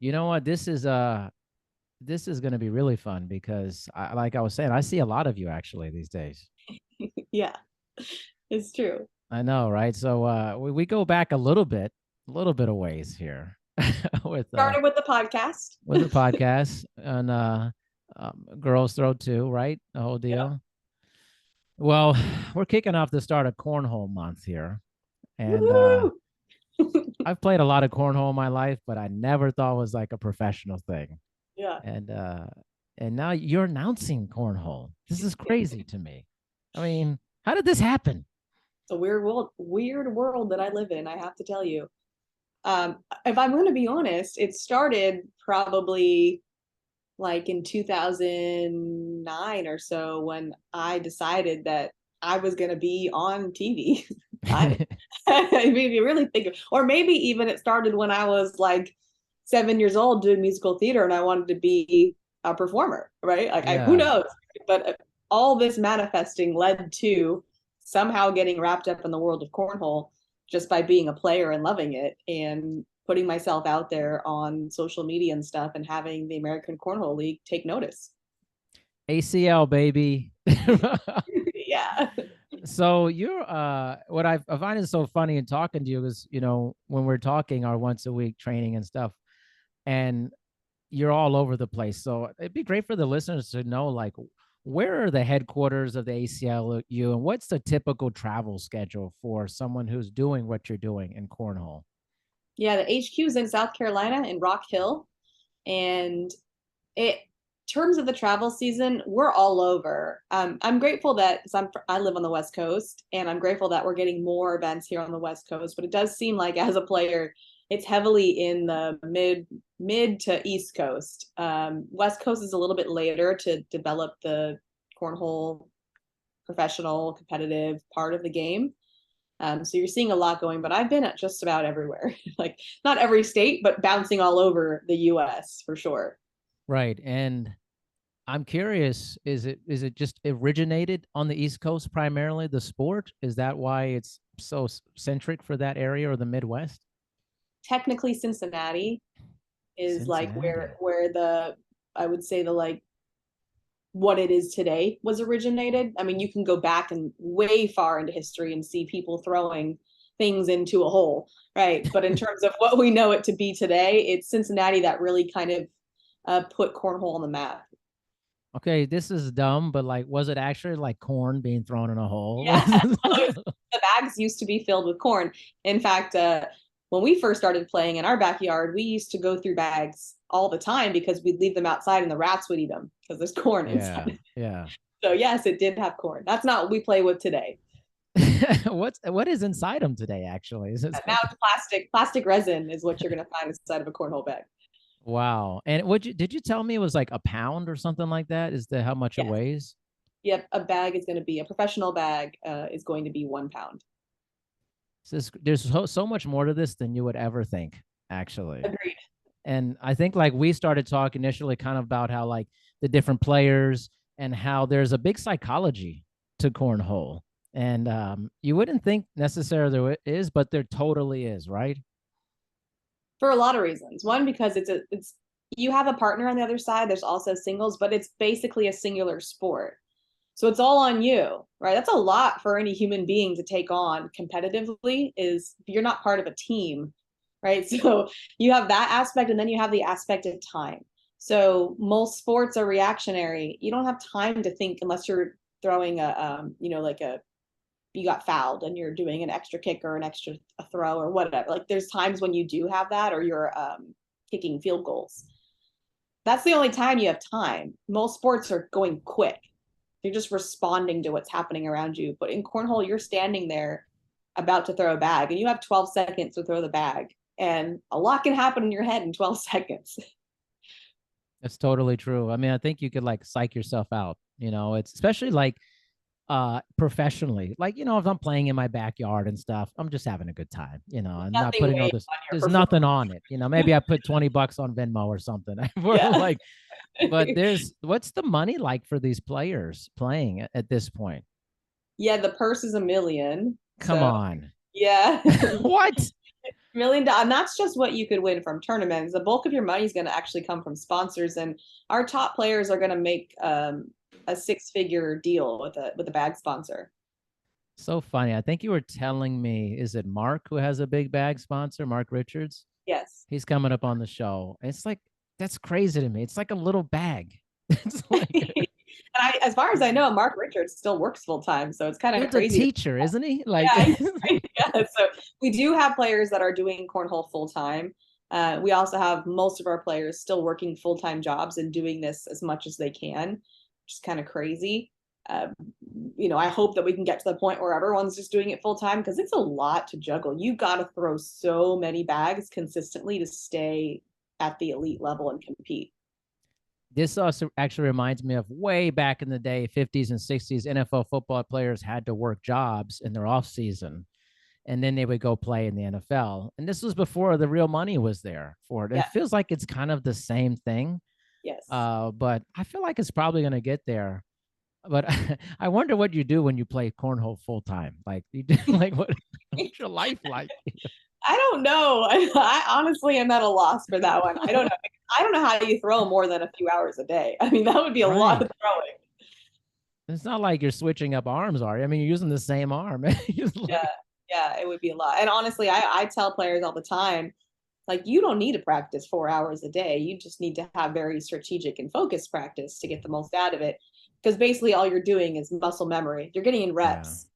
You know what? This is going to be really fun because like I was saying, I see a lot of you actually these days. Yeah, it's true. I know, right? So we go back a little bit of ways here Started with the podcast and Girls Throw Two, right? The whole Yep. deal. Well, we're kicking off the start of Cornhole Month here, and Woo! I've played a lot of cornhole in my life, but I never thought it was like a professional thing. Yeah. And now you're announcing cornhole. This is crazy to me. I mean, how did this happen? It's a weird world that I live in, I have to tell you. If I'm going to be honest, it started probably like in 2009 or so when I decided that I was going to be on TV. I, I mean, if you really think of, or maybe even it started when I was like 7 years old doing musical theater and I wanted to be a performer, right? Who Yeah. knows? But all this manifesting led to somehow getting wrapped up in the world of cornhole just by being a player and loving it and putting myself out there on social media and stuff and having the American Cornhole League take notice. ACL baby. Yeah. So you're what I find is so funny in talking to you is, when we're talking our once a week training and stuff, and you're all over the place. So it'd be great for the listeners to know, like, where are the headquarters of the ACLU and what's the typical travel schedule for someone who's doing what you're doing in cornhole? Yeah, the HQ is in South Carolina in Rock Hill. And it terms of the travel season, we're all over. I'm grateful that because I live on the West Coast, and I'm grateful that we're getting more events here on the West Coast. But it does seem like as a player, it's heavily in the mid to East Coast. West Coast is a little bit later to develop the cornhole professional competitive part of the game. So you're seeing a lot going, but I've been at just about everywhere, like not every state, but bouncing all over the US for sure. Right. And I'm curious, is it just originated on the East Coast primarily, the sport? Is that why it's so centric for that area or the Midwest? Technically, Cincinnati is like where Cincinnati. where the I would say the like what it is today was originated. I mean, you can go back and way far into history and see people throwing things into a hole, right? But in terms of what we know it to be today, it's Cincinnati that really kind of put cornhole on the map. Okay, this is dumb, but like, was it actually like corn being thrown in a hole? Yeah, the bags used to be filled with corn. In fact, when we first started playing in our backyard, we used to go through bags all the time because we'd leave them outside and the rats would eat them because there's corn Yeah, inside. yeah. So yes, it did have corn. That's not what we play with today. What is inside them today? Actually, is it Now it's plastic. Plastic resin is what you're going to find inside of a cornhole bag. wow? And did you tell me it was like a pound or something like that? Is that how much it Yes. weighs? Yep. A bag is going to be a professional bag is going to be 1 pound. There's so much more to this than you would ever think, actually. Agreed. And I think like we started talking initially kind of about how like the different players and how there's a big psychology to cornhole. And you wouldn't think necessarily there is, but there totally is, right? For a lot of reasons. One, because it's you have a partner on the other side. There's also singles, but it's basically a singular sport. So it's all on you, right? That's a lot for any human being to take on competitively is you're not part of a team, right? So you have that aspect and then you have the aspect of time. So most sports are reactionary. You don't have time to think unless you're throwing like a you got fouled and you're doing an extra kick or an extra throw or whatever. Like there's times when you do have that or you're kicking field goals. That's the only time you have time. Most sports are going quick. You're just responding to what's happening around you. But in cornhole, you're standing there about to throw a bag and you have 12 seconds to throw the bag. And a lot can happen in your head in 12 seconds. That's totally true. I mean, I think you could like psych yourself out, it's especially like professionally, like, if I'm playing in my backyard and stuff, I'm just having a good time, I'm not Nothing putting all weighs this, on your there's nothing performance. on it, maybe I put $20 on Venmo or something. We're Yeah. like, but what's the money like for these players playing at this point? Yeah, the purse is 1 million. Come So on. yeah. What? $1 million, and that's just what you could win from tournaments. The bulk of your money is going to actually come from sponsors, and our top players are going to make a 6-figure deal with a bag sponsor. So funny. I think you were telling me, is it Mark who has a big bag sponsor, Mark Richards? Yes. He's coming up on the show. It's like, that's crazy to me. It's like a little bag. It's like, And as far as I know, Mark Richards still works full time, so it's kind of dude's a crazy. teacher, isn't he? Like, Yeah, yeah. So we do have players that are doing cornhole full time. We also have most of our players still working full-time jobs and doing this as much as they can, which is kind of crazy. I hope that we can get to the point where everyone's just doing it full time, because it's a lot to juggle. You got to throw so many bags consistently to stay at the elite level and compete. this also actually reminds me of way back in the day, 50s and 60s, NFL football players had to work jobs in their off season, and then they would go play in the NFL. And this was before the real money was there for it. Yeah. It feels like it's kind of the same thing. Yes. But I feel like it's probably going to get there. But I wonder what you do when you play cornhole full time. Like, you do, like what's your life like? I don't know. I honestly am at a loss for that one. I don't know. I don't know how you throw more than a few hours a day. I mean, that would be a lot of throwing. It's not like you're switching up arms, are you? I mean, you're using the same arm. Like, yeah, it would be a lot. And honestly, I tell players all the time, like, you don't need to practice 4 hours a day. You just need to have very strategic and focused practice to get the most out of it. Because basically all you're doing is muscle memory. You're getting in reps.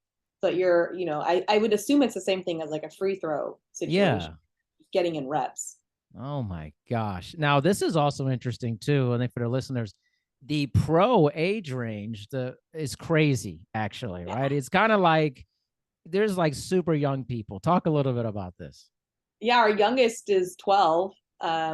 Yeah. So I would assume it's the same thing as like a free throw situation. Yeah. Getting in reps. Oh my gosh. Now, this is also interesting too. I think for the listeners, the pro age range is crazy, actually, right? It's kind of like there's like super young people. Talk a little bit about this. Yeah, our youngest is 12.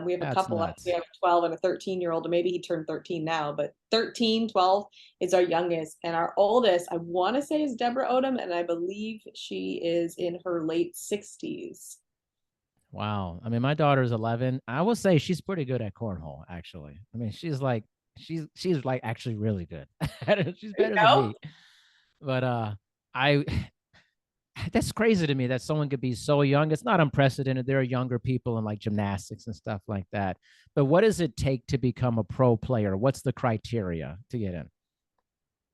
We have a couple. Nuts. We have a 12 and a 13-year-old, or maybe he turned 13 now, but 13, 12 is our youngest. And our oldest, I want to say, is Deborah Odom, and I believe she is in her late 60s. Wow. I mean, my daughter's 11. I will say she's pretty good at cornhole, actually. I mean, she's like actually really good. She's better than me. But that's crazy to me that someone could be so young. It's not unprecedented. There are younger people in like gymnastics and stuff like that. But what does it take to become a pro player? What's the criteria to get in?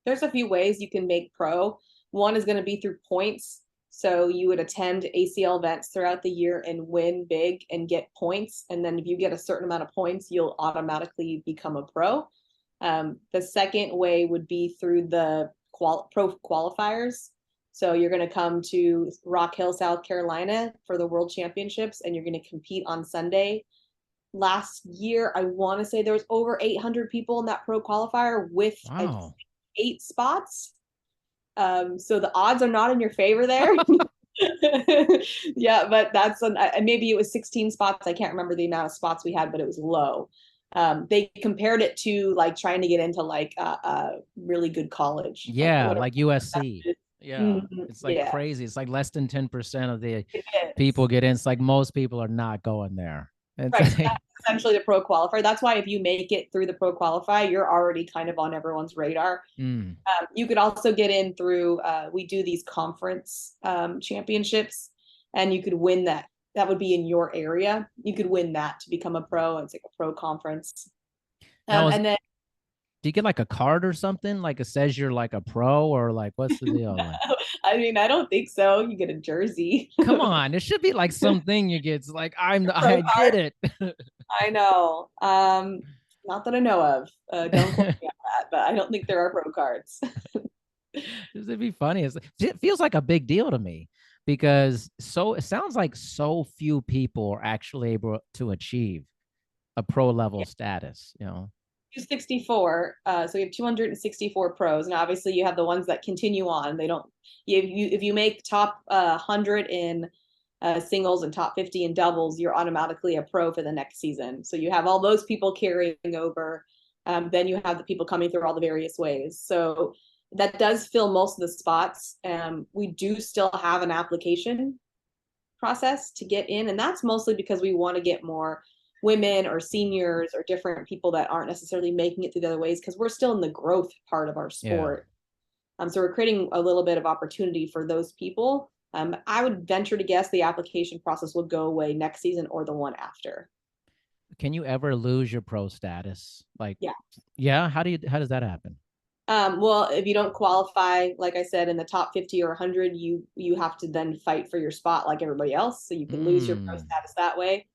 There's a few ways you can make pro. One is going to be through points. So you would attend ACL events throughout the year and win big and get points. And then if you get a certain amount of points, you'll automatically become a pro. The second way would be through the pro qualifiers. So you're going to come to Rock Hill, South Carolina for the World Championships, and you're going to compete on Sunday. Last year, I want to say there was over 800 people in that pro qualifier with 8 spots. So the odds are not in your favor there. Yeah, but maybe it was 16 spots. I can't remember the amount of spots we had, but it was low. They compared it to like trying to get into like a really good college. Yeah, like USC. Yeah, it's like crazy. It's like less than 10% of the people get in. It's like most people are not going there. Right. That's essentially the pro qualifier. That's why if you make it through the pro qualifier, you're already kind of on everyone's radar. You could also get in through, we do these conference championships, and you could win that. That would be in your area. You could win that to become a pro. It's like a pro conference. And then do you get like a card or something? Like it says you're like a pro, or like what's the deal? No, I mean, I don't think so. You get a jersey. Come on, there should be like something you get. It's like I did it. I know. Not that I know of. Don't quote me on that, but I don't think there are pro cards. It'd be funny. It feels like a big deal to me because it sounds like so few people are actually able to achieve a pro level status. 264. So we have 264 pros, and obviously you have the ones that continue on. They don't. If you make top 100 in singles and top 50 in doubles, you're automatically a pro for the next season. So you have all those people carrying over. Then you have the people coming through all the various ways. So that does fill most of the spots. We do still have an application process to get in, and that's mostly because we want to get more women or seniors or different people that aren't necessarily making it through the other ways, because we're still in the growth part of our sport. So we're creating a little bit of opportunity for those people. I would venture to guess the application process will go away next season or the one after. Can you ever lose your pro status? Like, Yeah. yeah. How does that happen? Well, if you don't qualify, like I said, in the top 50 or 100, you have to then fight for your spot like everybody else. So you can lose your pro status that way.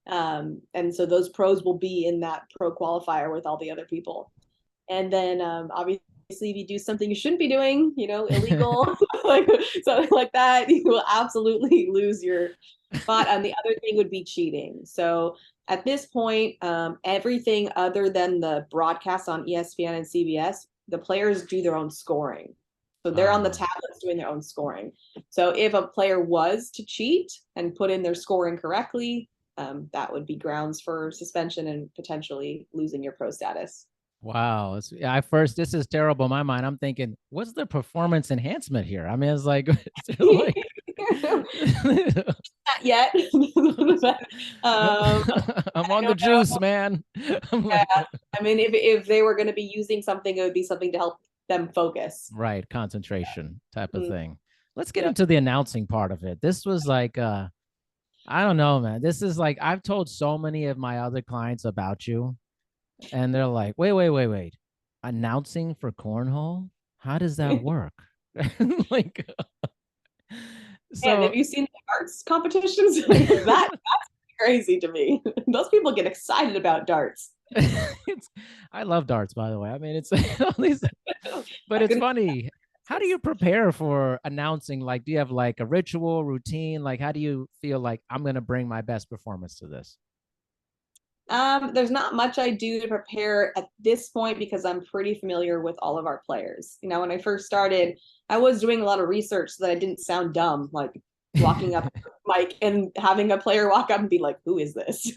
And so those pros will be in that pro qualifier with all the other people. And then obviously, if you do something you shouldn't be doing, illegal, like something like that, you will absolutely lose your spot. And the other thing would be cheating. So at this point, everything other than the broadcast on ESPN and CBS, the players do their own scoring. So they're on the tablets doing their own scoring. So if a player was to cheat and put in their scoring correctly, that would be grounds for suspension and potentially losing your pro status. Wow. This is terrible in my mind. I'm thinking, what's the performance enhancement here? I mean, it's like, Not yet. I'm on the juice, man. Yeah. I mean, if they were going to be using something, it would be something to help them focus. Right. Concentration type of thing. Let's get into the announcing part of it. This was like, I don't know, man. This is like, I've told so many of my other clients about you, and they're like, wait. Announcing for cornhole? How does that work? Like, And have you seen the darts competitions? That's crazy to me. Those people get excited about darts. I love darts, by the way. I mean, it's all these, but it's funny. How do you prepare for announcing? Like, do you have like a ritual routine? Like, how do you feel like I'm going to bring my best performance to this? There's not much I do to prepare at this point because I'm pretty familiar with all of our players. When I first started, I was doing a lot of research so that I didn't sound dumb, like walking up Mike and having a player walk up and be like, who is this?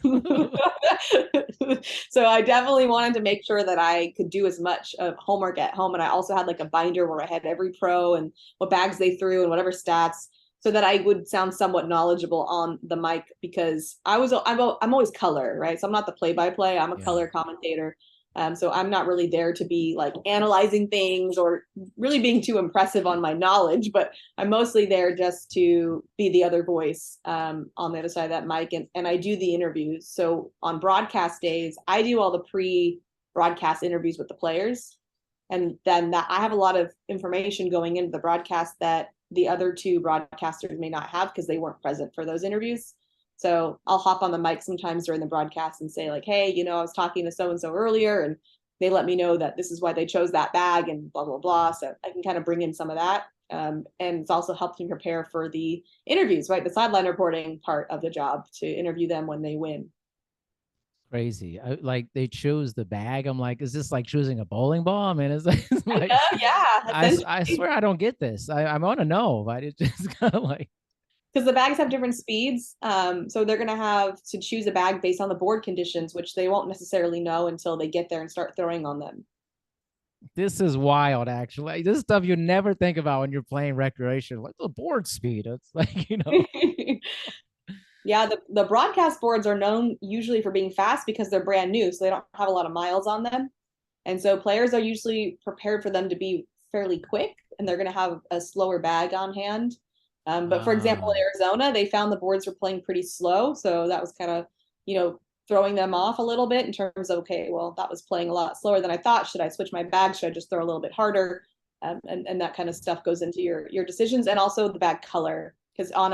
So I definitely wanted to make sure that I could do as much of homework at home. And I also had like a binder where I had every pro and what bags they threw and whatever stats, so that I would sound somewhat knowledgeable on the mic, because I'm always color, right? So I'm not the play-by-play. I'm a color commentator. So I'm not really there to be like analyzing things or really being too impressive on my knowledge, but I'm mostly there just to be the other voice on the other side of that mic. And I do the interviews. So on broadcast days, I do all the pre-broadcast interviews with the players. And then I have a lot of information going into the broadcast that the other two broadcasters may not have because they weren't present for those interviews. So I'll hop on the mic sometimes during the broadcast and say like, hey, I was talking to so-and-so earlier and they let me know that this is why they chose that bag and blah, blah, blah. So I can kind of bring in some of that. And it's also helped me prepare for the interviews, right? The sideline reporting part of the job, to interview them when they win. Crazy. Like, they choose the bag. I'm like, is this like choosing a bowling ball? I mean, it's like, yeah. I swear I don't get this. I want to know, but it's just kind of like, because the bags have different speeds. So they're going to have to choose a bag based on the board conditions, which they won't necessarily know until they get there and start throwing on them. This is wild, actually. This stuff you never think about when you're playing recreation, like the board speed. It's like, Yeah, the broadcast boards are known usually for being fast because they're brand new, so they don't have a lot of miles on them. And so players are usually prepared for them to be fairly quick, and they're going to have a slower bag on hand. But for example, in Arizona, they found the boards were playing pretty slow. So that was kind of, throwing them off a little bit in terms of, okay, well, that was playing a lot slower than I thought. Should I switch my bag? Should I just throw a little bit harder? And that kind of stuff goes into your decisions, and also the bag color. Because on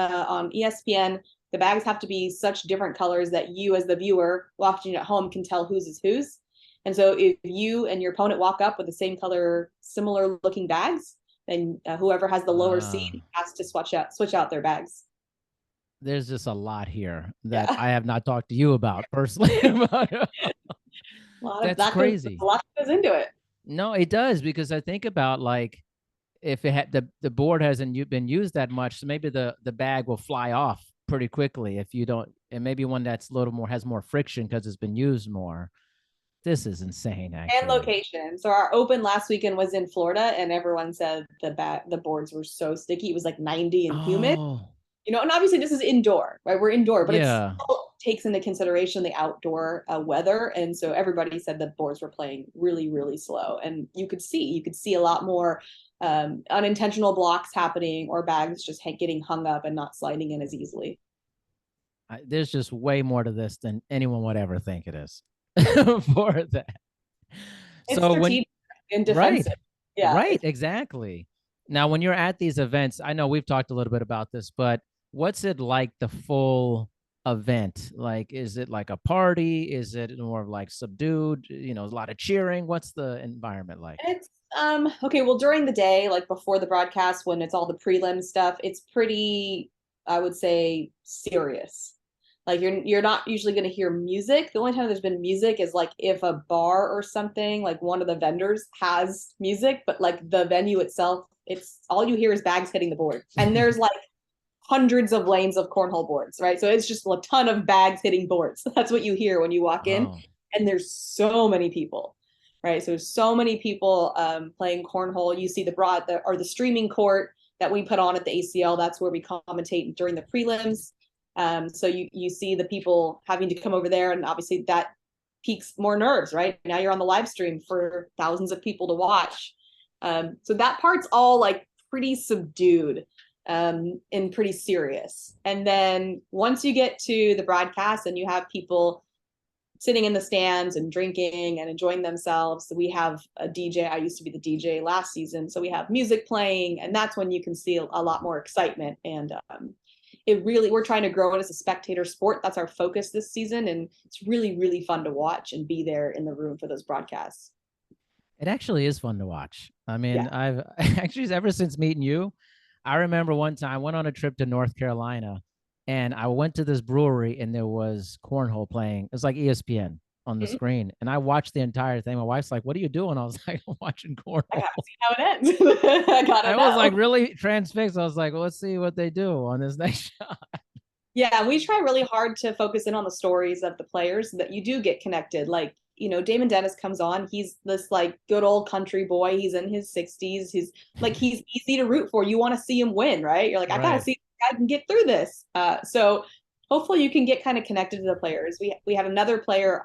ESPN, the bags have to be such different colors that you, as the viewer watching at home, can tell whose is whose. And so if you and your opponent walk up with the same color, similar looking bags, then whoever has the lower seed has to switch out their bags. There's just a lot here that I have not talked to you about personally. That's crazy. A lot goes into it. No, it does, because I think about like, if it had the board hasn't been used that much, so maybe the bag will fly off pretty quickly if you don't, and maybe one that's a little more, has more friction because it's been used more. This is insane, actually. And location. So our open last weekend was in Florida, and everyone said the boards were so sticky. It was like 90 and humid. And obviously this is indoor, right? We're indoor, but it's takes into consideration the outdoor weather. And so everybody said the boards were playing really, really slow. And you could see a lot more unintentional blocks happening, or bags just getting hung up and not sliding in as easily. There's just way more to this than anyone would ever think it is for that. It's So when, strategic and right, defensive. Yeah. right, exactly. Now, when you're at these events, I know we've talked a little bit about this, but what's it like the full event? Like, is it like a party? Is it more of like subdued, you know, a lot of cheering? What's the environment like? It's okay, well, during the day, like before the broadcast, when it's all the prelim stuff, it's pretty, I would say, serious. Like you're not usually going to hear music. The only time there's been music is like if a bar or something, like one of the vendors has music, but like the venue itself, it's all you hear is bags hitting the board. And there's like hundreds of lanes of cornhole boards, right? So it's just a ton of bags hitting boards. That's what you hear when you walk in. Oh, And there's so many people, right? So many people playing cornhole. You see the streaming court that we put on at the ACL. That's where we commentate during the prelims. So you see the people having to come over there, and obviously that piques more nerves, right? Now you're on the live stream for thousands of people to watch. So that part's all like pretty subdued and pretty serious. And then once you get to the broadcast and you have people sitting in the stands and drinking and enjoying themselves, we have a DJ. I used to be the DJ last season, so we have music playing, and that's when you can see a lot more excitement. And we're trying to grow it as a spectator sport. That's our focus this season, and it's really, really fun to watch and be there in the room for those broadcasts. it actually is fun to watch. I mean, Yeah. I've actually, ever since meeting you, I remember one time I went on a trip to North Carolina, and I went to this brewery and there was cornhole playing. It's like ESPN on the Mhm. screen. And I watched the entire thing. My wife's like, "What are you doing?" I was like, "I'm watching I cornhole." gotta see how it ends. I gotta I was like know. really transfixed. I was like, well, let's see what they do on this next shot. Yeah, we try really hard to focus in on the stories of the players that you do get connected. Like, Damon Dennis comes on. He's this like good old country boy. He's in his 60s. He's easy to root for. You want to see him win, right? You're like, I gotta Right. see if I can get through this. So hopefully you can get kind of connected to the players. We had another player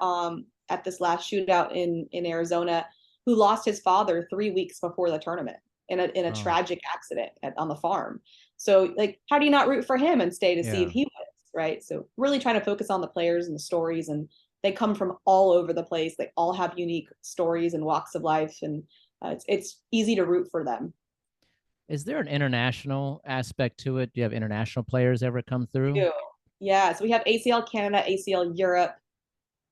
at this last shootout in Arizona who lost his father 3 weeks before the tournament in a Oh, tragic accident on the farm. So like, how do you not root for him and stay to see if yeah. he wins, right? So really trying to focus on the players and the stories, and they come from all over the place. They all have unique stories and walks of life, and it's easy to root for them. Is there an international aspect to it? Do you have international players ever come through? Too. Yeah, so we have ACL Canada, ACL Europe.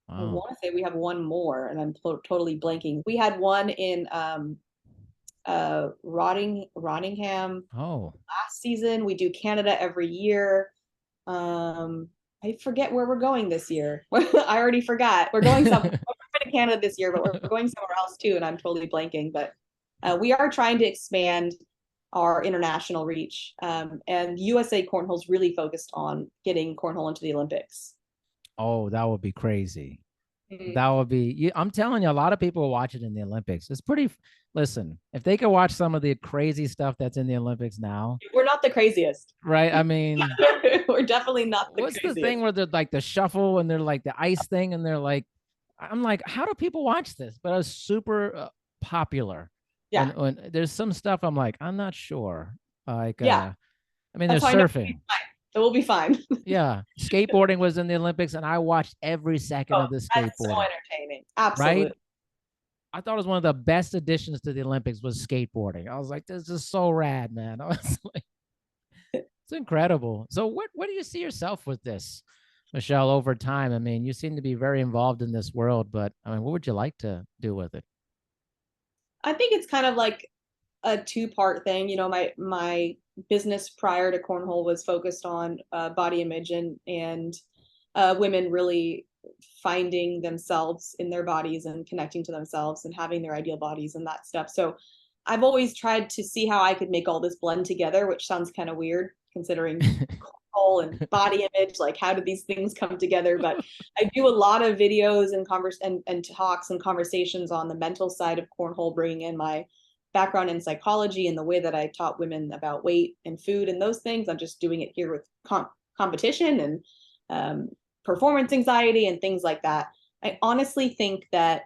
I Oh, want to say we have one more, and I'm totally blanking. We had one in Rottingham oh, last season. We do Canada every year. I forget where we're going this year. I already forgot. We're going somewhere. We're going to Canada this year, but we're going somewhere else too, and I'm totally blanking. But we are trying to expand our international reach. And USA Cornhole is really focused on getting cornhole into the Olympics. oh, that would be crazy. Mm. That would be, I'm telling you, a lot of people will watch it in the Olympics. It's pretty, listen, if they could watch some of the crazy stuff that's in the Olympics now, We're not the craziest. right? I mean, We're definitely not the what's the thing craziest. where they're like the shuffle and they're like the ice thing and they're like, I'm like, how do people watch this? But it's super popular. Yeah. And when there's some stuff I'm like, I'm not sure. Like, Yeah. I mean, That's there's how I know surfing. it will be fine. Yeah. Skateboarding was in the Olympics and I watched every second Oh, of the that's so skateboarding, entertaining. right? Absolutely. I thought it was one of the best additions to the Olympics was skateboarding. I was like, this is so rad, man. I was like, it's incredible. So what do you see yourself with this, Michelle, over time? I mean, you seem to be very involved in this world, but I mean, what would you like to do with it? I think it's kind of like a two-part thing. My business prior to cornhole was focused on body image and women really finding themselves in their bodies and connecting to themselves and having their ideal bodies and that stuff. So I've always tried to see how I could make all this blend together, which sounds kind of weird considering cornhole and body image. Like, how do these things come together? But I do a lot of videos and talks and conversations on the mental side of cornhole, bringing in my background in psychology and the way that I taught women about weight and food and those things. I'm just doing it here with competition and performance anxiety and things like that. I honestly think that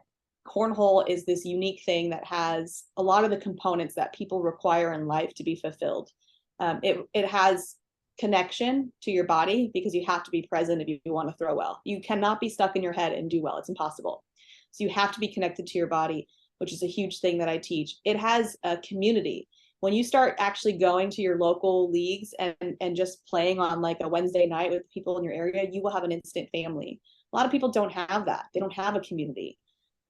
cornhole is this unique thing that has a lot of the components that people require in life to be fulfilled. It has connection to your body because you have to be present if you want to throw well. You cannot be stuck in your head and do well. It's impossible. So you have to be connected to your body, which is a huge thing that I teach. It has a community. When you start actually going to your local leagues and just playing on like a Wednesday night with people in your area, you will have an instant family. A lot of people don't have that. They don't have a community.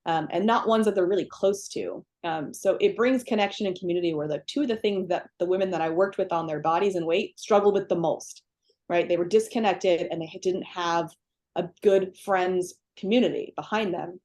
And not ones that they're really close to. So it brings connection and community, where the two of the things that the women that I worked with on their bodies and weight struggled with the most, right? They were disconnected and they didn't have a good friends community behind them.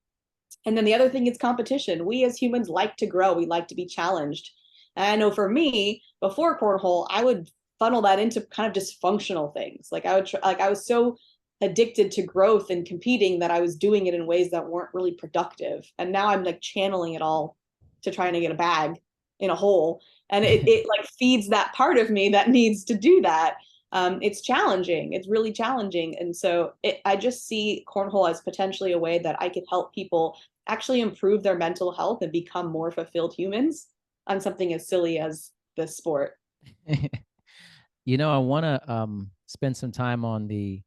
And then the other thing is competition. We as humans like to grow. We like to be challenged. And I know for me, before cornhole, I would funnel that into kind of dysfunctional things. Like I was so addicted to growth and competing that I was doing it in ways that weren't really productive. And now I'm like channeling it all to trying to get a bag in a hole. And it like feeds that part of me that needs to do that. It's challenging. It's really challenging. And so I just see cornhole as potentially a way that I could help people actually improve their mental health and become more fulfilled humans on something as silly as this sport. I want to spend some time on the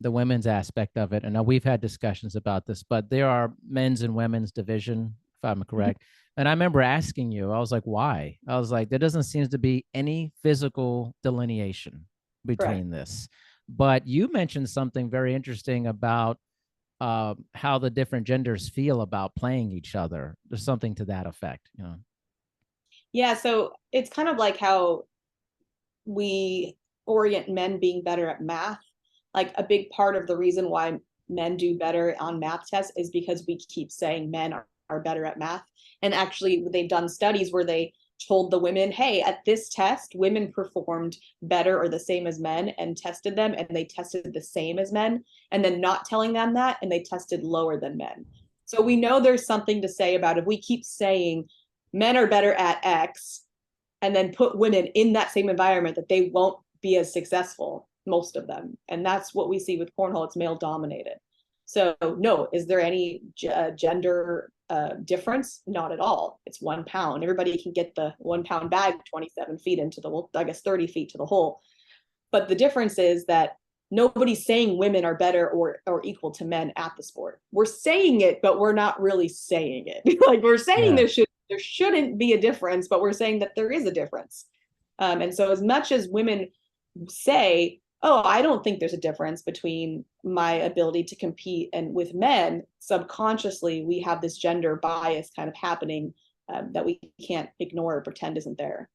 women's aspect of it. And we've had discussions about this, but there are men's and women's division, if I'm correct. And I remember asking you, I was like, why? I was like, there doesn't seem to be any physical delineation between this. But you mentioned something very interesting about how the different genders feel about playing each other. There's something to that effect, Yeah, so it's kind of like how we orient men being better at math. Like a big part of the reason why men do better on math tests is because we keep saying men are better at math. And actually, they've done studies where they told the women, hey, at this test, women performed better or the same as men, and tested them, and they tested the same as men, and then not telling them that, and they tested lower than men. So we know there's something to say about if we keep saying men are better at X and then put women in that same environment, that they won't be as successful, most of them. And that's what we see with cornhole. It's male dominated. So no, is there any gender difference? Not at all. It's 1 pound. Everybody can get the 1 pound bag 27 feet into the, I guess 30 feet to the hole. But the difference is that nobody's saying women are better or equal to men at the sport. We're saying it, but we're not really saying it. Like we're saying there shouldn't be a difference, but we're saying that there is a difference. And so as much as women say, oh, I don't think there's a difference between my ability to compete and with men, subconsciously we have this gender bias kind of happening that we can't ignore or pretend isn't there.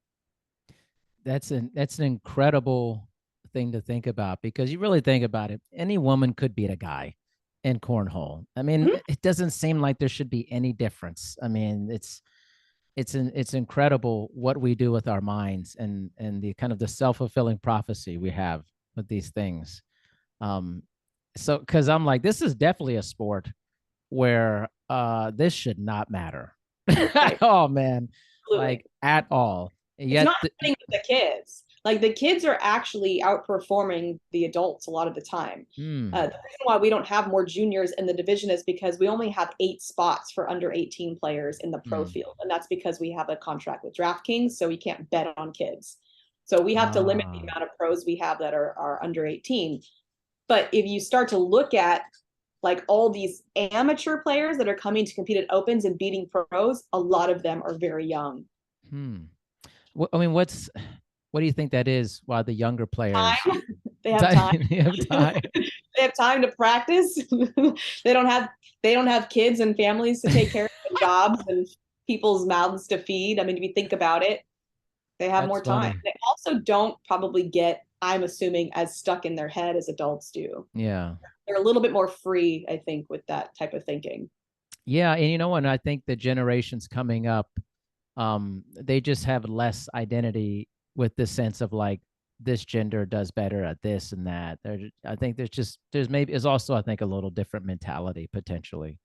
That's an incredible thing to think about, because you really think about it, any woman could beat a guy in cornhole. I mean, it doesn't seem like there should be any difference. I mean, it's incredible what we do with our minds and the kind of the self-fulfilling prophecy we have with these things. So because I'm like, this is definitely a sport where this should not matter. Oh man. Absolutely. Like at all. It's not happening with the kids. Like the kids are actually outperforming the adults a lot of the time. The reason why we don't have more juniors in the division is because we only have 8 spots for under 18 players in the pro field. And that's because we have a contract with DraftKings, so we can't bet on kids. So we have to limit the amount of pros we have that are under 18. But if you start to look at like all these amateur players that are coming to compete at opens and beating pros, a lot of them are very young. I mean, what do you think that is? Why the younger players? Time. They have time. They have time. They have time to practice. They don't have kids and families to take care of, and jobs and people's mouths to feed. I mean, if you think about it, they have more time. They also don't probably get, I'm assuming, as stuck in their head as adults do. Yeah. They're a little bit more free, I think, with that type of thinking. Yeah. And you know what? I think the generations coming up, they just have less identity with this sense of like, this gender does better at this and that. I think there's also, I think, a little different mentality potentially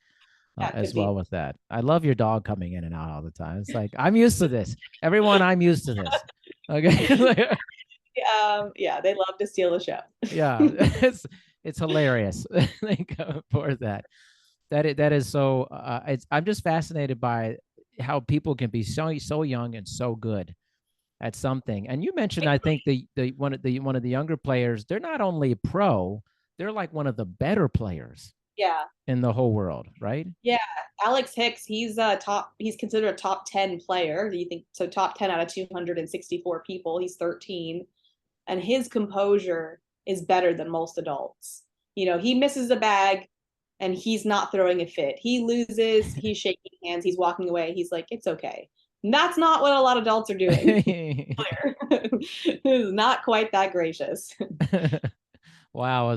as well with that. I love your dog coming in and out all the time. It's like, I'm used to this. Everyone, I'm used to this. Okay. Yeah, they love to steal the show. Yeah, it's hilarious. Thank God for that. That is so. I'm just fascinated by how people can be so young and so good at something. And you mentioned, I think one of the younger players. They're not only pro, they're like one of the better players Yeah. in the whole world, right? Yeah, Alex Hicks, he's considered a top 10 player. Do you think so? Top 10 out of 264 people. He's 13, and his composure is better than most adults. You know, he misses a bag and he's not throwing a fit. He loses, he's shaking hands, he's walking away. He's like, it's okay. And that's not what a lot of adults are doing. It is not quite that gracious. Wow.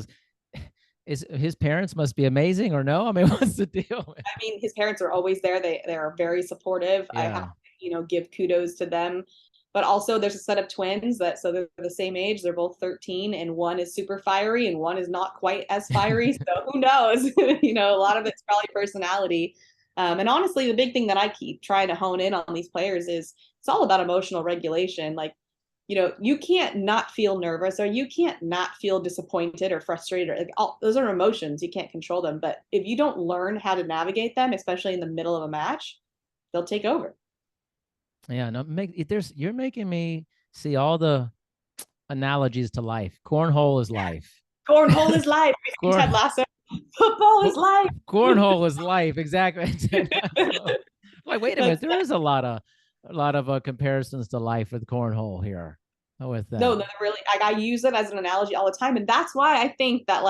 Is his parents must be amazing or no? I mean, what's the deal? I mean, his parents are always there. They are very supportive. I have to, give kudos to them. But also there's a set of twins so they're the same age. They're both 13, and one is super fiery and one is not quite as fiery. So who knows? A lot of it's probably personality. And honestly, the big thing that I keep trying to hone in on these players is it's all about emotional regulation. Like, you can't not feel nervous, or you can't not feel disappointed or frustrated, or those are emotions. You can't control them. But if you don't learn how to navigate them, especially in the middle of a match, they'll take over. Yeah, no, you're making me see all the analogies to life. Cornhole is life. Cornhole is life. Ted Lasso. Football is life. Cornhole is life. Exactly. Like, wait a minute. There is a lot of comparisons to life with cornhole here. With that. No, really. I use it as an analogy all the time, and that's why I think that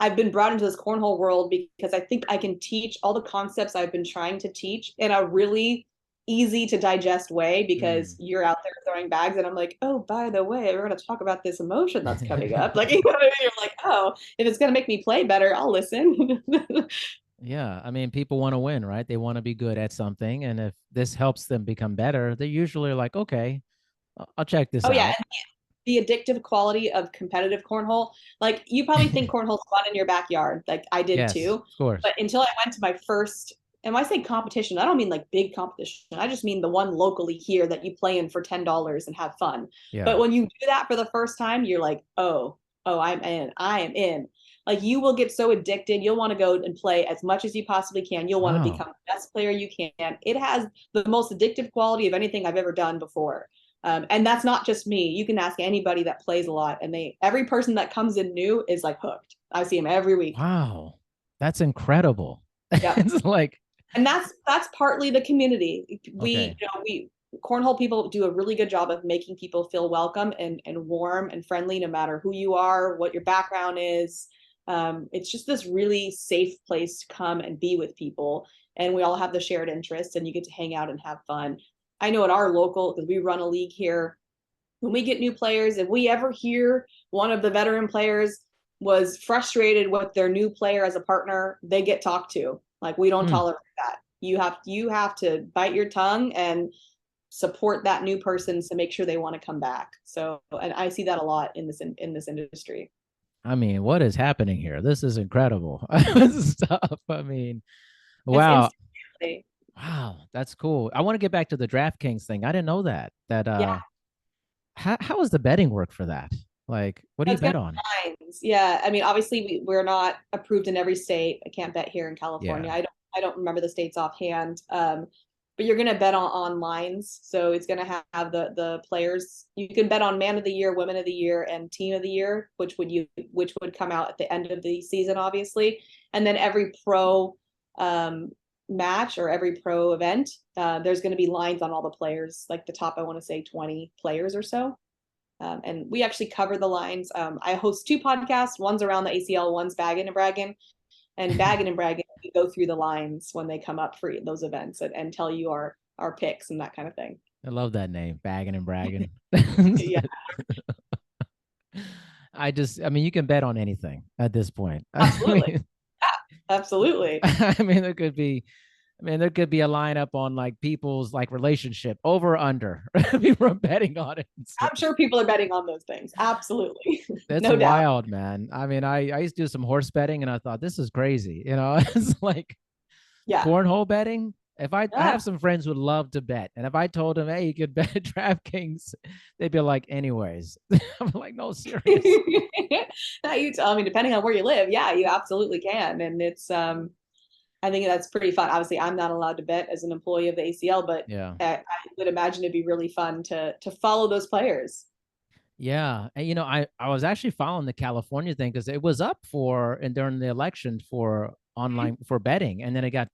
I've been brought into this cornhole world, because I think I can teach all the concepts I've been trying to teach in a really easy to digest way, because you're out there throwing bags and I'm like, oh, by the way, we're going to talk about this emotion that's coming up. Like, you're like, oh, if it's going to make me play better, I'll listen. Yeah. I mean, people want to win, right? They want to be good at something. And if this helps them become better, they usually are like, okay, I'll check this out. Yeah. The addictive quality of competitive cornhole. Like, you probably think cornhole's fun in your backyard. Like I did too. Of course. But until I went to my first, and when I say competition, I don't mean like big competition. I just mean the one locally here that you play in for $10 and have fun. Yeah. But when you do that for the first time, you're like, oh, I'm in. I am in. Like, you will get so addicted. You'll want to go and play as much as you possibly can. You'll want to become the best player you can. It has the most addictive quality of anything I've ever done before. And that's not just me. You can ask anybody that plays a lot, and every person that comes in new is like hooked. I see them every week. Wow. That's incredible. Yeah. It's like, and that's partly the community. We cornhole people do a really good job of making people feel welcome and warm and friendly, no matter who you are, what your background is. It's just this really safe place to come and be with people. And we all have the shared interests, and you get to hang out and have fun. I know at our local, because we run a league here, when we get new players, if we ever hear one of the veteran players was frustrated with their new player as a partner, they get talked to. Like, we don't tolerate that. You have to bite your tongue and support that new person to make sure they want to come back. So, and I see that a lot in this industry. I mean, what is happening here? This is incredible. This is stuff. I mean, wow. Wow, that's cool. I want to get back to the DraftKings thing. I didn't know that. How does the betting work for that? Like, what do you bet on? Lines. Yeah, I mean, obviously we're not approved in every state. I can't bet here in California. Yeah. I don't remember the states offhand. But you're gonna bet on lines. So it's gonna have the players. You can bet on man of the year, women of the year, and team of the year, which would come out at the end of the season, obviously. And then every pro match or every pro event, there's going to be lines on all the players, like the top, I want to say 20 players or so. And we actually cover the lines. I host 2 podcasts. One's around the ACL, one's Bagging and Bragging. And Bagging and Bragging, we go through the lines when they come up for those events and tell you our picks and that kind of thing. I love that name, Bagging and Bragging. Yeah. I mean, you can bet on anything at this point. Absolutely. Absolutely. I mean, there could be a lineup on like people's like relationship over or under. People are betting on it. I'm sure people are betting on those things. Absolutely. That's no wild, doubt. Man. I mean, I used to do some horse betting, and I thought, this is crazy. It's like cornhole betting. If I Yeah. have some friends who would love to bet, and if I told them, hey, you could bet DraftKings, they'd be like, anyways. I'm like, no, serious. I mean, depending on where you live, yeah, you absolutely can. And it's I think that's pretty fun. Obviously, I'm not allowed to bet as an employee of the ACL, but Yeah. I would imagine it'd be really fun to follow those players. Yeah. And I was actually following the California thing because it was up for and during the election for online for betting, and then it got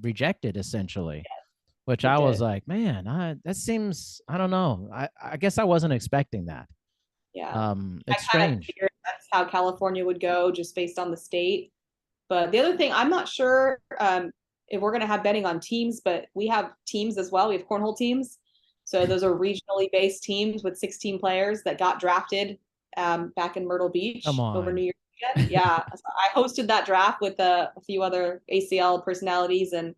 rejected essentially, which It I was did. like, man, that seems, I don't know. I guess I wasn't expecting that. Yeah. I It's kind of strange. figured that's how California would go just based on the state. But the other thing, I'm not sure if we're going to have betting on teams, but we have teams as well. We have cornhole teams. So those are regionally based teams with 16 players that got drafted back in Myrtle Come Beach over New on. Year's weekend. Yeah, so I hosted that draft with a few other ACL personalities, and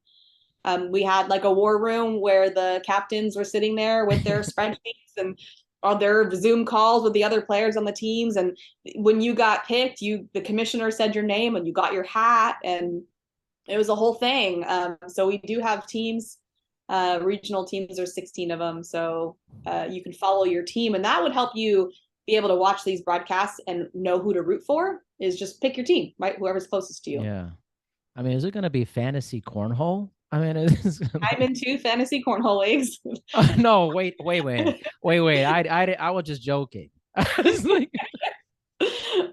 we had like a war room where the captains were sitting there with their spreadsheets and on their Zoom calls with the other players on the teams. And when you got picked, the commissioner said your name and you got your hat, and it was a whole thing. So we do have teams, regional teams. There's 16 of them, so you can follow your team, and that would help you be able to watch these broadcasts and know who to root for. Is just pick your team, right? Whoever's closest to you. Yeah. I mean, is it going to be fantasy cornhole? I mean, it's I'm in 2 fantasy cornhole leagues. no, wait. I was just joking. I was like,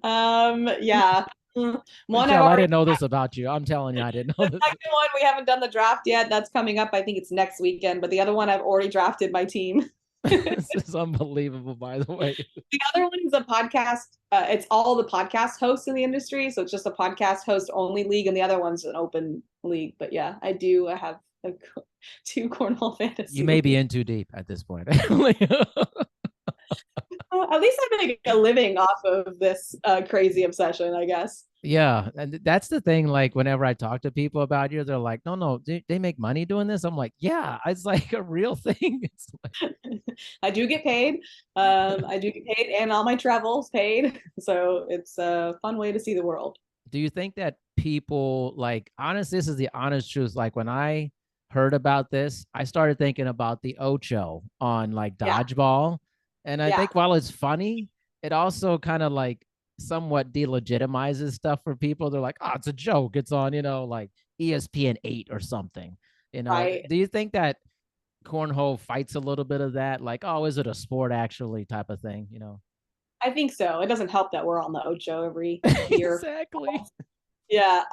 Yeah. One I've Michelle, I already, didn't know this about you. I'm telling you, I didn't know the this. second one we haven't done the draft yet. That's coming up. I think it's next weekend. But the other one I've already drafted my team. This is unbelievable, by the way. The other one is a podcast. It's all the podcast hosts in the industry, so it's just a podcast host only league, and the other one's an open league. But yeah, I have 2 cornhole fantasy. You may be in too deep at this point. At least I make a living off of this crazy obsession, I guess. Yeah, and that's the thing. Like, whenever I talk to people about you, they're like, no, they make money doing this. I'm like, yeah, it's like a real thing. It's like... I do get paid. I do get paid, and all my travels paid. So it's a fun way to see the world. Do you think that people, like, honest, this is the honest truth. Like, when I heard about this, I started thinking about the Ocho on like Yeah. dodgeball. And I Yeah. think while it's funny, it also kind of like somewhat delegitimizes stuff for people. They're like, oh, it's a joke. It's on, like ESPN 8 or something. Right. Do you think that cornhole fights a little bit of that? Like, oh, is it a sport actually type of thing, I think so. It doesn't help that we're on the Ocho every year. Exactly. Yeah.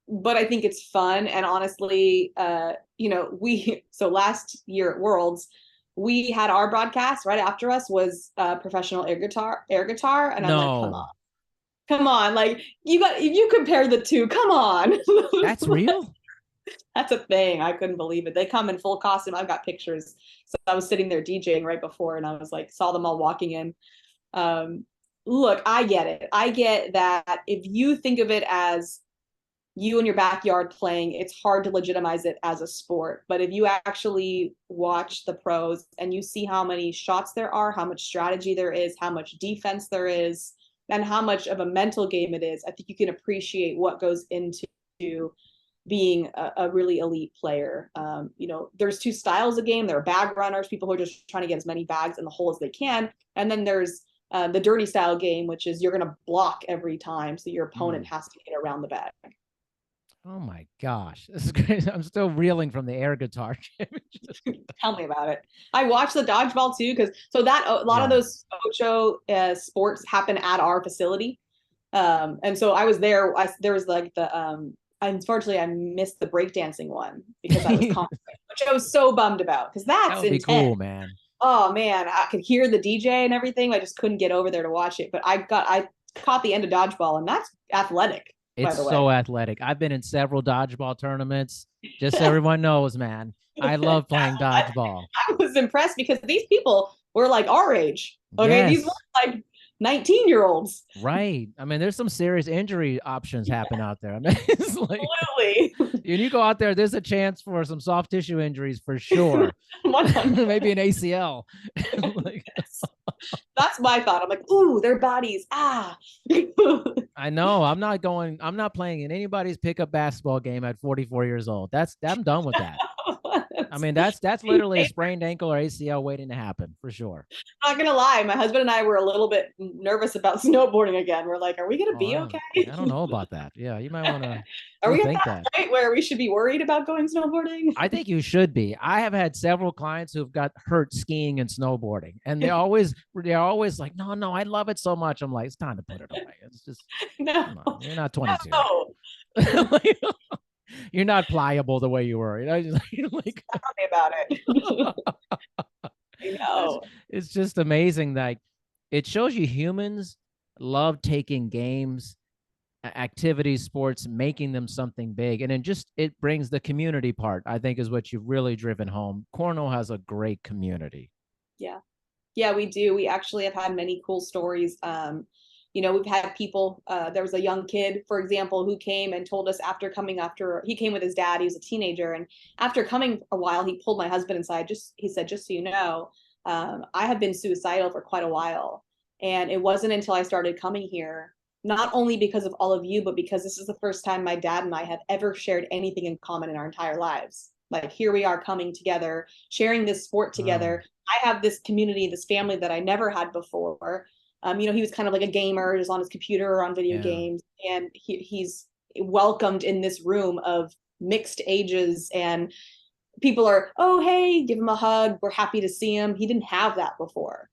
But I think it's fun. And honestly, so last year at Worlds, we had our broadcast right after us was professional air guitar. And I'm like, No, come on. Like if you compare the two, come on. that's real. That's a thing. I couldn't believe it. They come in full costume. I've got pictures. So I was sitting there DJing right before, and I was like, saw them all walking in. Look, I get it. I get that if you think of it as you in your backyard playing, it's hard to legitimize it as a sport. But if you actually watch the pros and you see how many shots there are, how much strategy there is, how much defense there is, and how much of a mental game it is, I think you can appreciate what goes into being a really elite player. There's 2 styles of game. There are bag runners, people who are just trying to get as many bags in the hole as they can. And then there's the dirty style game, which is you're going to block every time. So your opponent has to get around the bag. Oh my gosh, this is great. I'm still reeling from the air guitar. Tell me about it. I watched the dodgeball too, because a lot of those Ocho sports happen at our facility. And so I was there. There was like unfortunately, I missed the breakdancing one because I was which I was so bummed about because that's that would be intense. cool, man. Oh man, I could hear the DJ and everything. I just couldn't get over there to watch it. But I caught the end of dodgeball, and that's athletic. It's so athletic. I've been in several dodgeball tournaments. Just so everyone knows, man, I love playing dodgeball. I was impressed because these people were like our age. Okay, Yes. these were like 19-year-olds. Right. I mean, there's some serious injury options happen out there. I mean, it's like, Absolutely. when you go out there, there's a chance for some soft tissue injuries for sure. 100. Maybe an ACL. Like, That's my thought. I'm like, ooh, their bodies. Ah. I know. I'm not playing in anybody's pickup basketball game at 44 years old. I'm done with that. I mean, that's literally a sprained ankle or ACL waiting to happen for sure. Not gonna lie, my husband and I were a little bit nervous about snowboarding again. We're like, are we gonna be okay? I don't know about that. Yeah, you might want to Are we at rethink that that. point where we should be worried about going snowboarding? I think you should be. I have had several clients who've got hurt skiing and snowboarding, and they're always like, no, I love it so much. I'm like, it's time to put it away. It's just, No, come on, you're not 22. no. Like, you're not pliable the way you were. You know, like, Tell me about it. I know. it's just amazing. Like, it shows you humans love taking games, activities, sports, making them something big, and then just it brings the community part. I think is what you've really driven home. Cornhole has a great community. Yeah. Yeah, we do. We actually have had many cool stories. We've had people, there was a young kid, for example, who came and told us after he came with his dad, he was a teenager. And after coming a while, he pulled my husband inside. He said, just so you know, I have been suicidal for quite a while. And it wasn't until I started coming here, not only because of all of you, but because this is the first time my dad and I have ever shared anything in common in our entire lives. Like, here we are coming together, sharing this sport together. I have this community, this family that I never had before. He was kind of like a gamer, just on his computer or on video games, and he's welcomed in this room of mixed ages, and people are, oh, hey, give him a hug. We're happy to see him. He didn't have that before.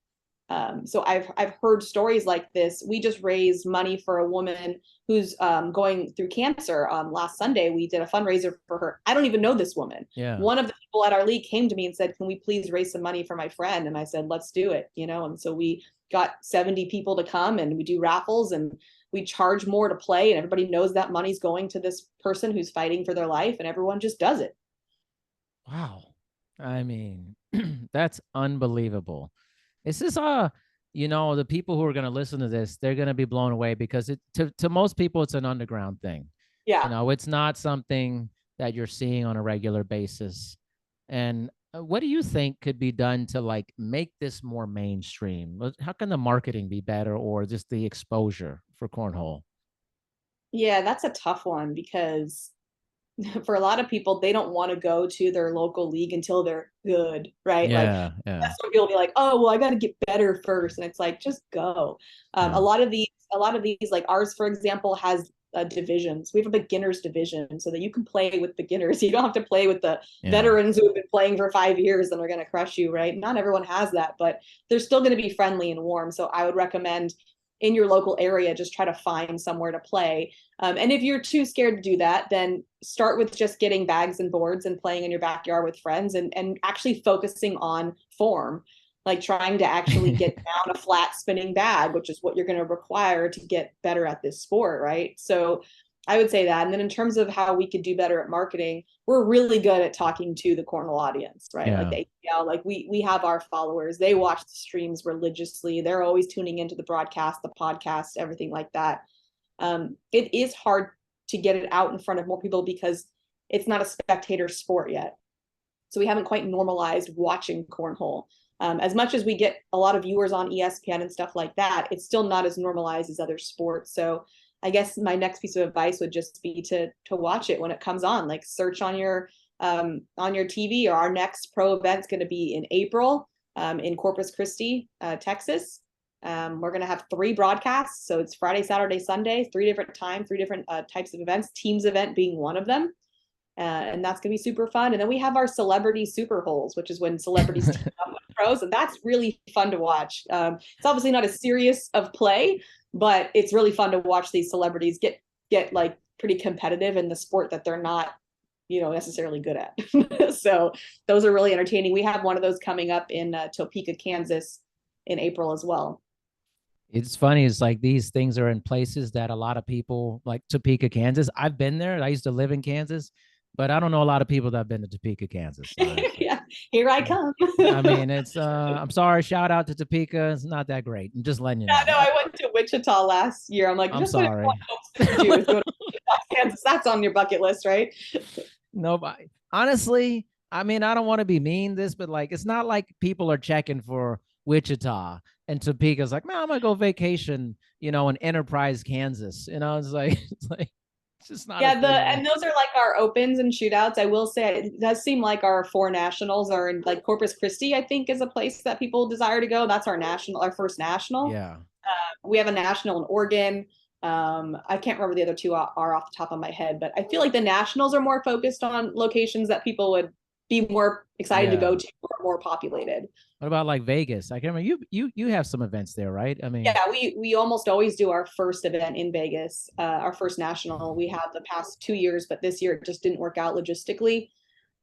So I've heard stories like this. We just raised money for a woman who's going through cancer. Last Sunday, we did a fundraiser for her. I don't even know this woman. Yeah. One of the people at our league came to me and said, can we please raise some money for my friend? And I said, let's do it. And so we got 70 people to come, and we do raffles, and we charge more to play, and everybody knows that money's going to this person who's fighting for their life, and everyone just does it. Wow. I mean, that's unbelievable. This is the people who are going to listen to this, they're going to be blown away, because to most people, it's an underground thing. Yeah. It's not something that you're seeing on a regular basis. And what do you think could be done to like make this more mainstream? How can the marketing be better, or just the exposure for cornhole? Yeah, that's a tough one, because for a lot of people, they don't want to go to their local league until they're good, right? Yeah. That's when people be like, oh, well, I got to get better first. And it's like, just go. A lot of these, like ours, for example, has divisions. We have a beginners division so that you can play with beginners. You don't have to play with the veterans who have been playing for 5 years and are going to crush you, right? Not everyone has that, but they're still going to be friendly and warm. So I would recommend, in your local area, just try to find somewhere to play. And if you're too scared to do that, then start with just getting bags and boards and playing in your backyard with friends, and actually focusing on form, like trying to actually get down a flat spinning bag, which is what you're going to require to get better at this sport, right? So I would say that. And then in terms of how we could do better at marketing, we're really good at talking to the cornhole audience, right? Yeah. Like like we have our followers, they watch the streams religiously. They're always tuning into the broadcast, the podcast, everything like that. It is hard to get it out in front of more people because it's not a spectator sport yet. So we haven't quite normalized watching cornhole. As much as we get a lot of viewers on ESPN and stuff like that, it's still not as normalized as other sports. So I guess my next piece of advice would just be to watch it when it comes on. Like, search on your TV. Or our next pro event's going to be in April in Corpus Christi, Texas. We're going to have 3 broadcasts. So it's Friday, Saturday, Sunday, 3 different times, 3 different types of events, teams event being one of them. And that's going to be super fun. And then we have our celebrity super holes, which is when celebrities team up with pros. And that's really fun to watch. It's obviously not as serious of play, but it's really fun to watch these celebrities get like pretty competitive in the sport that they're not, necessarily good at. So those are really entertaining. We have one of those coming up in Topeka, Kansas in April as well. It's funny. It's like these things are in places that a lot of people, like Topeka, Kansas. I've been there. I used to live in Kansas, but I don't know a lot of people that have been to Topeka, Kansas. Yeah. Here I come. I mean, it's I'm sorry, shout out to Topeka. It's not that great. I'm just letting you Yeah, know. no, I went to Wichita last year. I'm like, I'm just what sorry. everyone hopes to do is go to Wichita, Kansas. That's on your bucket list, right? Nobody. Honestly, I mean, I don't want to be mean this, but like, it's not like people are checking for Wichita and Topeka's like, man, I'm gonna go vacation, in Enterprise, Kansas. It's just not a Yeah, thing. and those are like our opens and shootouts. I will say it does seem like our four nationals are in like Corpus Christi, I think, is a place that people desire to go. That's our first national. Yeah. We have a national in Oregon. I can't remember the other two are off the top of my head, but I feel like the nationals are more focused on locations that people would be more excited to Yeah. go to or more populated. What about like Vegas? I can't remember. You have some events there, right? I mean, Yeah, we almost always do our first event in Vegas, our first national. We have the past 2 years, but this year it just didn't work out logistically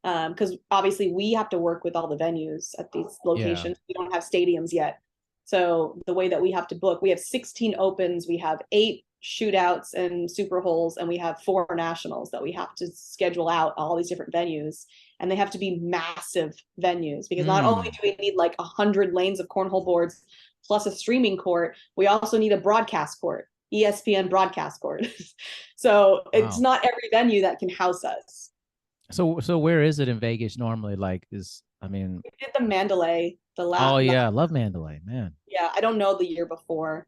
because obviously we have to work with all the venues at these yeah. locations. We don't have stadiums yet. So the way that we have to book, we have 16 opens, we have 8 shootouts and super holes, and we have 4 nationals that we have to schedule out all these different venues. And they have to be massive venues because not only do we need like 100 lanes of cornhole boards plus a streaming court, we also need a broadcast court, ESPN broadcast court. So it's Wow. not every venue that can house us. So where is it in Vegas normally? Like, I mean, We did the Mandalay, oh yeah, I love Mandalay, man. yeah, I don't know the year before.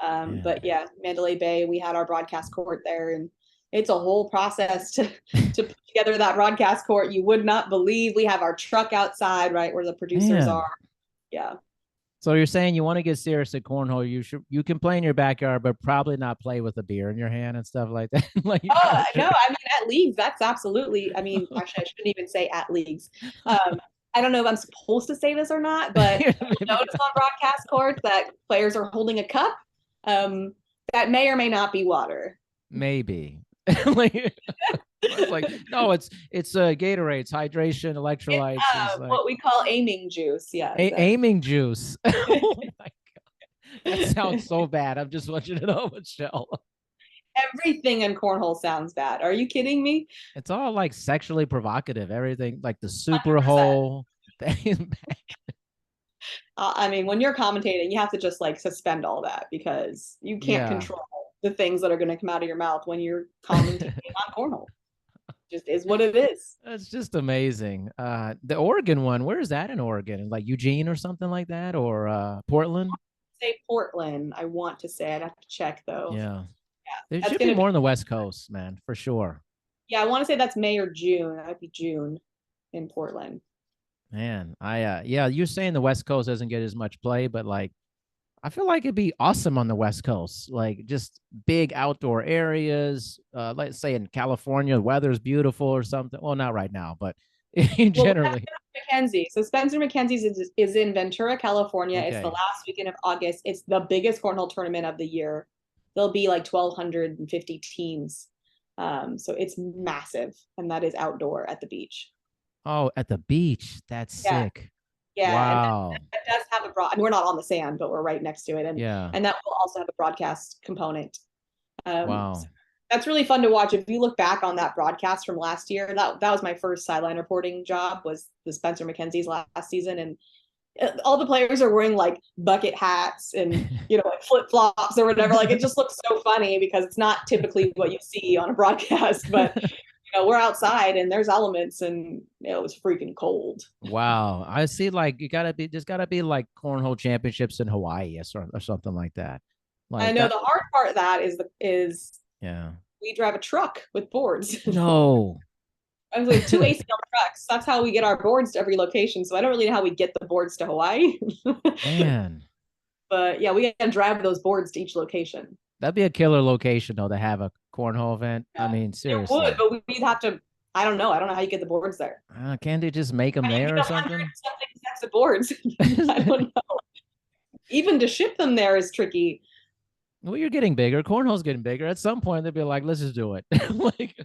Man. But yeah, Mandalay Bay, we had our broadcast court there, and it's a whole process to put together that broadcast court. You would not believe. We have our truck outside, right where the producers Man. are. Yeah. So you're saying you want to get serious at cornhole? You can play in your backyard, but probably not play with a beer in your hand and stuff like that. Like, Oh no, I mean at leagues, that's absolutely. I mean, actually, I shouldn't even say at leagues. I don't know if I'm supposed to say this or not, but you'll notice on broadcast courts that players are holding a cup. That may or may not be water. maybe. Like, it's like no, it's Gatorade, it's hydration, electrolytes. It's like What we call aiming juice. Yeah. aiming juice. Oh my god, that sounds so bad. I'm just watching it know, Michelle. Everything in cornhole sounds bad. Are you kidding me? It's all like sexually provocative. Everything like the super 100%. hole. I mean, when you're commentating, you have to just like suspend all that because you can't Yeah. control the things that are going to come out of your mouth when you're commentating on cornhole. Just is what it is. That's just amazing. The Oregon one, where is that in Oregon? Like Eugene or something like that, or Portland? Say Portland. I want to say I'd have to check though. Yeah, Yeah, there that's should be gonna more be. on the West Coast, man, for sure. Yeah, I want to say that's May or June. That would be June in Portland. Man, yeah, you're saying the West Coast doesn't get as much play, but like I feel like it'd be awesome on the West Coast, like just big outdoor areas. Let's say in California, the weather's beautiful or something. Well, not right now, but generally. Mackenzie. So Spencer Mackenzie's is in Ventura, California. It's the Okay. last weekend of August. It's the biggest cornhole tournament of the year. There'll be like 1,250 teams. So it's massive, and that is outdoor at the beach. Oh, at the beach. That's Yeah, sick. yeah, and Wow. that does have a broad. I mean, we're not on the sand, but we're right next to it, Yeah. and that will also have a broadcast component. So Wow. that's really fun to watch. If you look back on that broadcast from last year, that was my first sideline reporting job. Was the Spencer Mackenzie's last season, and all the players are wearing like bucket hats and like flip flops or whatever. Like it just looks so funny because it's not typically what you see on a broadcast, but we're outside and there's elements and it was freaking cold. Wow. I see like there's gotta be like cornhole championships in Hawaii or something like that. I Like know that. the hard part of that is Yeah. we drive a truck with boards. No. I was like 2 ACL trucks. That's how we get our boards to every location. So I don't really know how we get the boards to Hawaii. Man. But yeah, we got to drive those boards to each location. That'd be a killer location though to have a cornhole event. I Yeah. mean, It would, seriously. but we'd have to. I don't know. I don't know how you get the boards there. Can't they just make them How you there get or 100 something? something sets of boards. I don't know. Even to ship them there is tricky. Well, you're getting bigger. Cornhole's getting bigger. At some point, they'd be like, let's just do it. Like,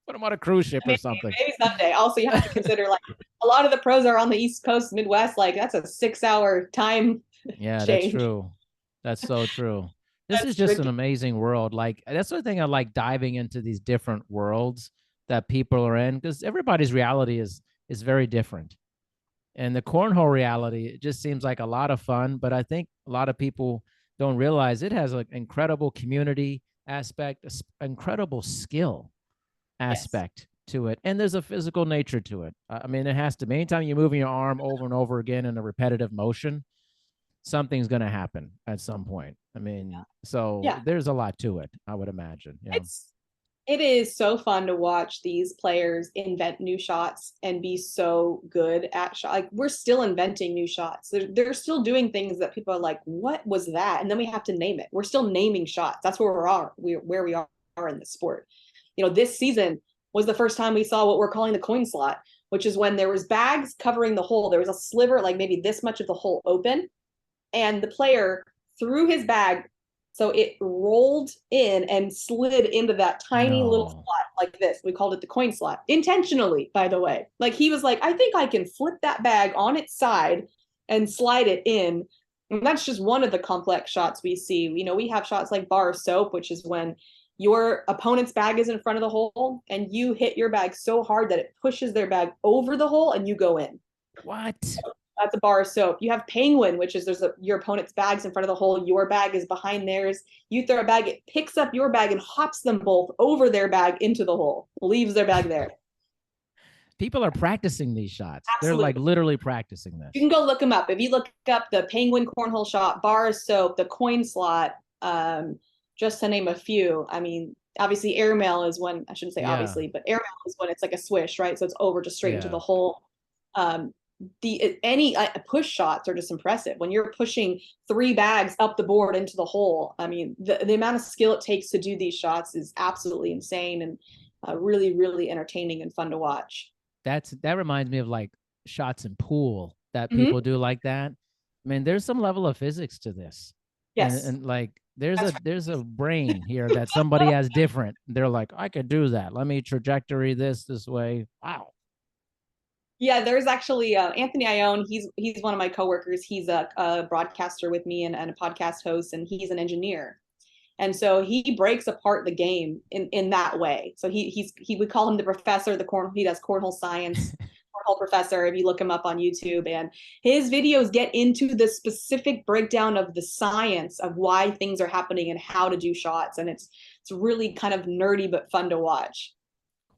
put them on a cruise ship or something. Maybe someday. Also, you have to consider like a lot of the pros are on the East Coast, Midwest. Like that's a 6-hour time Yeah, that's change. true. That's so true. This is That's just an tricky. amazing world. Like, that's the thing I like diving into these different worlds that people are in because everybody's reality is very different. And the cornhole reality, it just seems like a lot of fun, but I think a lot of people don't realize it has an incredible community aspect, incredible skill Yes. aspect to it, and there's a physical nature to it. I mean, it has to be. Anytime you're moving your arm over and over again in a repetitive motion, something's going to happen at some point. I mean, so Yeah. there's a lot to it, I would imagine. Yeah. It is so fun to watch these players invent new shots and be so good at shot. Like we're still inventing new shots. They're still doing things that people are like, "What was that?" And then we have to name it. We're still naming shots. That's where where we are in the sport. You know, this season was the first time we saw what we're calling the coin slot, which is when there was bags covering the hole. There was a sliver, like maybe this much of the hole open, and the player threw his bag so it rolled in and slid into that tiny little No. slot like this. We called it the coin slot intentionally, by the way. Like he was like, I think I can flip that bag on its side and slide it in. And that's just one of the complex shots we see. You know, we have shots like bar soap, which is when your opponent's bag is in front of the hole and you hit your bag so hard that it pushes their bag over the hole and you go in. What? That's a bar of soap. You have penguin, which is your opponent's bag's in front of the hole. Your bag is behind theirs. You throw a bag, it picks up your bag and hops them both over their bag into the hole, leaves their bag there. People are practicing these shots. They're like Absolutely. literally practicing this. You can go look them up. If you look up the penguin cornhole shot, bar of soap, the coin slot, just to name a few. I mean, obviously airmail is when, I shouldn't say Yeah. obviously, but airmail is when it's like a swish, right? So it's over just straight into Yeah. the hole. Um, the any push shots are just impressive when you're pushing 3 bags up the board into the hole. I mean, the amount of skill it takes to do these shots is absolutely insane and really, really entertaining and fun to watch. That reminds me of like shots in pool that Mm-hmm. people do like that. I mean, there's some level of physics to this. And Yes, like there's that's a brain here that somebody has different. They're like, I could do that. Let me trajectory this way. Wow. yeah. There's actually Anthony Ione. He's one of my coworkers. He's a broadcaster with me and a podcast host, and he's an engineer. And so he breaks apart the game in that way. So he we call him the professor, the cornhole. He does cornhole science, cornhole professor. If you look him up on YouTube, and his videos get into the specific breakdown of the science of why things are happening and how to do shots, and it's really kind of nerdy but fun to watch.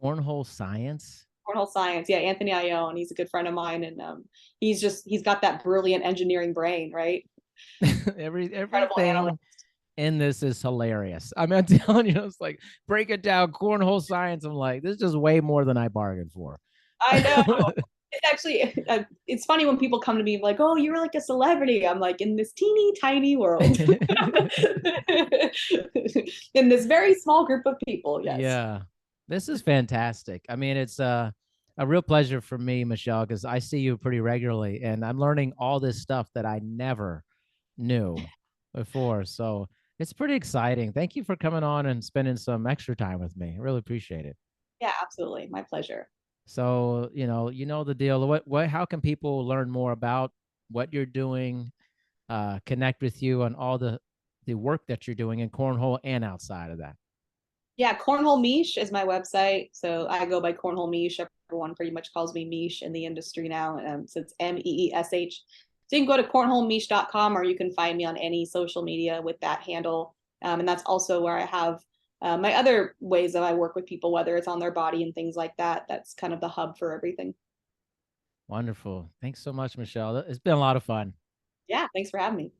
Cornhole science. Cornhole science, yeah. Anthony Ione, he's a good friend of mine, and he's got that brilliant engineering brain, right? Incredible analyst. Everything in this is hilarious. I mean, I'm telling you, it's like break it down, cornhole science. I'm like, this is just way more than I bargained for. I know. It's actually it's funny when people come to me like, "Oh, you're like a celebrity." I'm like, in this teeny tiny world, in this very small group of people. Yes. Yeah, this is fantastic. I mean, it's a real pleasure for me, Michelle, because I see you pretty regularly, and I'm learning all this stuff that I never knew before. So it's pretty exciting. Thank you for coming on and spending some extra time with me. I really appreciate it. Yeah, absolutely. My pleasure. So, you know the deal. How can people learn more about what you're doing, connect with you on all the work that you're doing in cornhole and outside of that? Yeah, Cornhole Mish is my website. So I go by Cornhole Mish. Everyone pretty much calls me Mish in the industry now. So it's Meesh. So you can go to cornholemish.com or you can find me on any social media with that handle. And that's also where I have my other ways that I work with people, whether it's on their body and things like that. That's kind of the hub for everything. Wonderful. Thanks so much, Michelle. It's been a lot of fun. Yeah, thanks for having me.